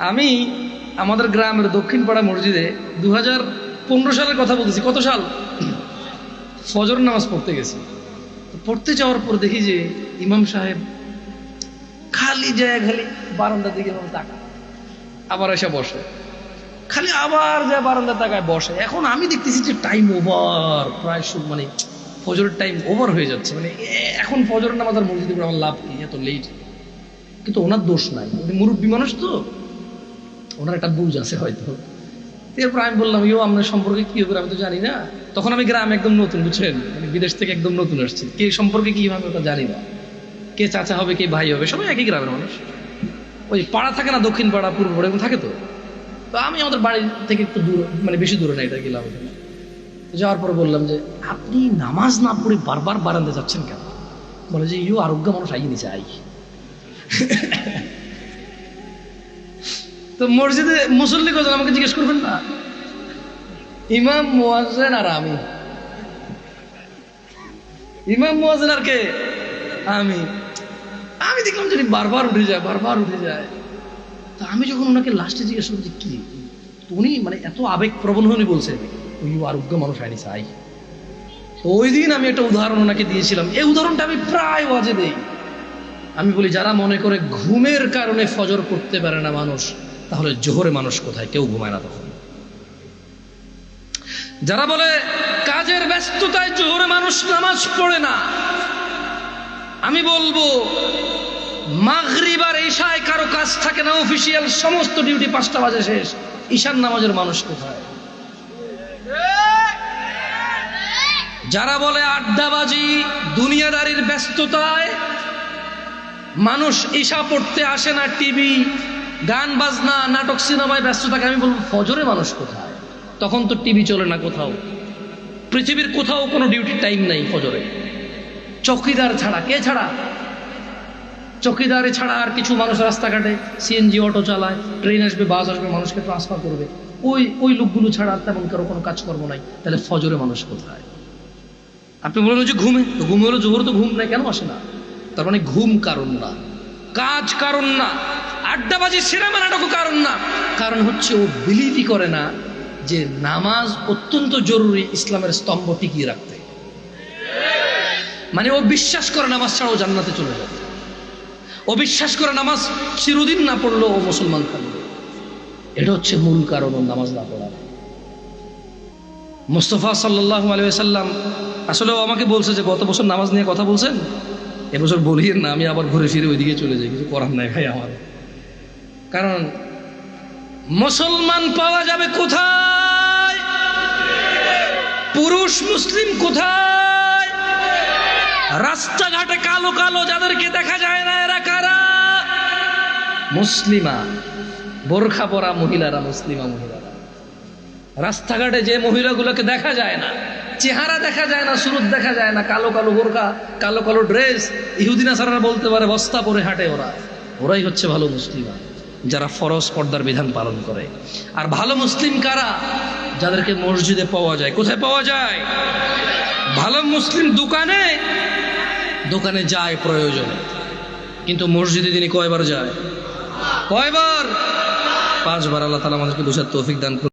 আমি আমাদের গ্রামের দক্ষিণ পাড়া মসজিদে 2015 সালের কথা বলতেছি। কত সাল? ফজর নামাজ পড়তে গেছি। পড়তে যাওয়ার পর দেখি যে ইমাম সাহেব খালি যায়, খালি বারান্দার দিকে তাকায়, আবার এসে বসে, খালি আবার যায় বারান্দার তাকায় বসে। এখন আমি দেখতেছি যে টাইম ওভার, প্রায় মানে ফজরের টাইম ওভার হয়ে যাচ্ছে। মানে এখন ফজরের নামাজ আর মসজিদে পড়ে আমার লাভ কি, এত লেট। কিন্তু ওনার দোষ নাই, উনি মুরব্বী মানুষ তো, ওনার একটা বুঝ আছে হয়তো। এরপর আমি বললাম, আপনার সম্পর্কে কি হবে আমি তো জানি না। তখন আমি গ্রামে একদম নতুন, বুঝছেন, মানে বিদেশ থেকে একদম নতুন আসছি, কে সম্পর্কে কি হবে ওটা জানি না, কে চাচা হবে কে ভাই হবে, সবাই একই গ্রামের মানুষ। ওই পাড়া থাকে না, দক্ষিণ পাড়া পূর্ব পাড়া এরকম থাকে। তো আমি আমাদের বাড়ি থেকে একটু দূর, মানে বেশি দূরে না, এটা গেলাম। যাওয়ার পর বললাম যে আপনি নামাজ না পড়ে বারবার বারান্দা যাচ্ছেন কেন? বলে যে আরোগ্য মানুষ আই নিচে আই। তো মসজিদে মুসল্লি কজন আমাকে জিজ্ঞেস করবেন না? ইমাম মুয়াজ্জিন আর আমি। ইমাম মুয়াজ্জিন আর কে? আমি দেখলাম যদি বারবার উঠে যায়, বারবার উঠে যায়। তা আমি যখন ওনাকে লাস্টে জিজ্ঞেস করলাম যে কি, উনি মানে এত আবেগ প্রবণ উনি বলছে আরোগ্য মানুষ আইনি চাই। তো ওই দিন আমি একটা উদাহরণ ওনাকে দিয়েছিলাম। এই উদাহরণটা আমি প্রায় ওয়াজে দেই। আমি বলি, যারা মনে করে ঘুমের কারণে ফজর পড়তে পারে না মানুষ, তাহলে জোহরে মানুষ কোথায়? কেউ ঘুমায় না তখন। যারা বলে কাজের ব্যস্ততায় জোহরে মানুষ নামাজ পড়ে না, আমি বলবো মাগরিব আর ইশায় কারো কাজ থাকে না, অফিসিয়াল সমস্ত ডিউটি 5টা বাজে শেষ, ঈশার নামাজের মানুষ কোথায়? যারা বলে আড্ডাবাজি, দুনিয়াদারির ব্যস্ততায় মানুষ ঈশা পড়তে আসে না, টিভি, গান বাজনা, নাটক, সিনেমায় ব্যস্ত থাকে, আমি বলবো ফজরে মানুষ কোথায়? তখন তো টিভি চলে না কোথাও, পৃথিবীর কোথাও কোনো ডিউটির টাইম নাই ফজরে। চৌকিদার ছাড়া, কে ছাড়া? চৌকিদারে ছাড়া আর কিছু মানুষ রাস্তাঘাটে সিএনজি অটো চালায়, ট্রেন আসবে, বাস আসবে, মানুষকে ট্রান্সফার করবে, ওই লোকগুলো ছাড়া তেমন কারো কোনো কাজকর্ম নাই। তাহলে ফজরে মানুষ কোথায়? আপনি বলেন যে ঘুমে, তো ঘুম হলো জোহর, তো ঘুম নাই, কেন আসে না? তার মানে ঘুম কারণ না, কাজ কারণ না, আড্ডাবাজি, সিনেমা নাটকও কারণ না। কারণ হচ্ছে ও বিলিভই করে না যে নামাজ অত্যন্ত জরুরি ইসলামের স্তম্ভ টিকিয়ে রাখতে। মানে ও বিশ্বাস করে নামাজ ছাড়াও জান্নাতে চলে যাবে। ও বিশ্বাস করে নামাজ চিরদিন না পড়লেও ও মুসলমান থাকবে। এটা হচ্ছে মূল কারণ ও নামাজ না পড়ার। মুস্তাফা সাল্লাল্লাহু আলাইহি ওয়াসাল্লাম আসলে আমাকে বলছে যে গত বছর নামাজ নিয়ে কথা বলছেন, এবছর বলিয়েন না। আমি আবার ঘুরে ফিরে ওইদিকে চলে যাই, কিছু করার নাই ভাই আমার। কারণ মুসলমান পাওয়া যাবে কোথায়? পুরুষ মুসলিম কোথায়? রাস্তাঘাটে কালো কালো যাদেরকে দেখা যায় না, এরা কারা? মুসলিমা, বোরখা পরা মহিলারা, মুসলিমা মহিলারা। রাস্তাঘাটে যে মহিলাগুলোকে দেখা যায় না, চেহারা দেখা যায় না, সুরত দেখা যায় না, কালো কালো বোরখা, কালো কালো ড্রেস, ইহুদি নাসারারা বলতে পারে বস্তা পরে হাঁটে, ওরাই হচ্ছে ভালো মুসলিমা, যারা ফরজ পর্দার বিধান পালন করে। আর ভালো মুসলিম কারা? যাদেরকে মসজিদে পাওয়া যায়। কোথায় পাওয়া যায়? ভালো মুসলিম দোকানে যায় প্রয়োজনে, কিন্তু মসজিদে তিনি কয়বার যায়? কয়বার? 5 বার। আল্লাহ তাআলা আমাদেরকে বুঝার তৌফিক দান করুন।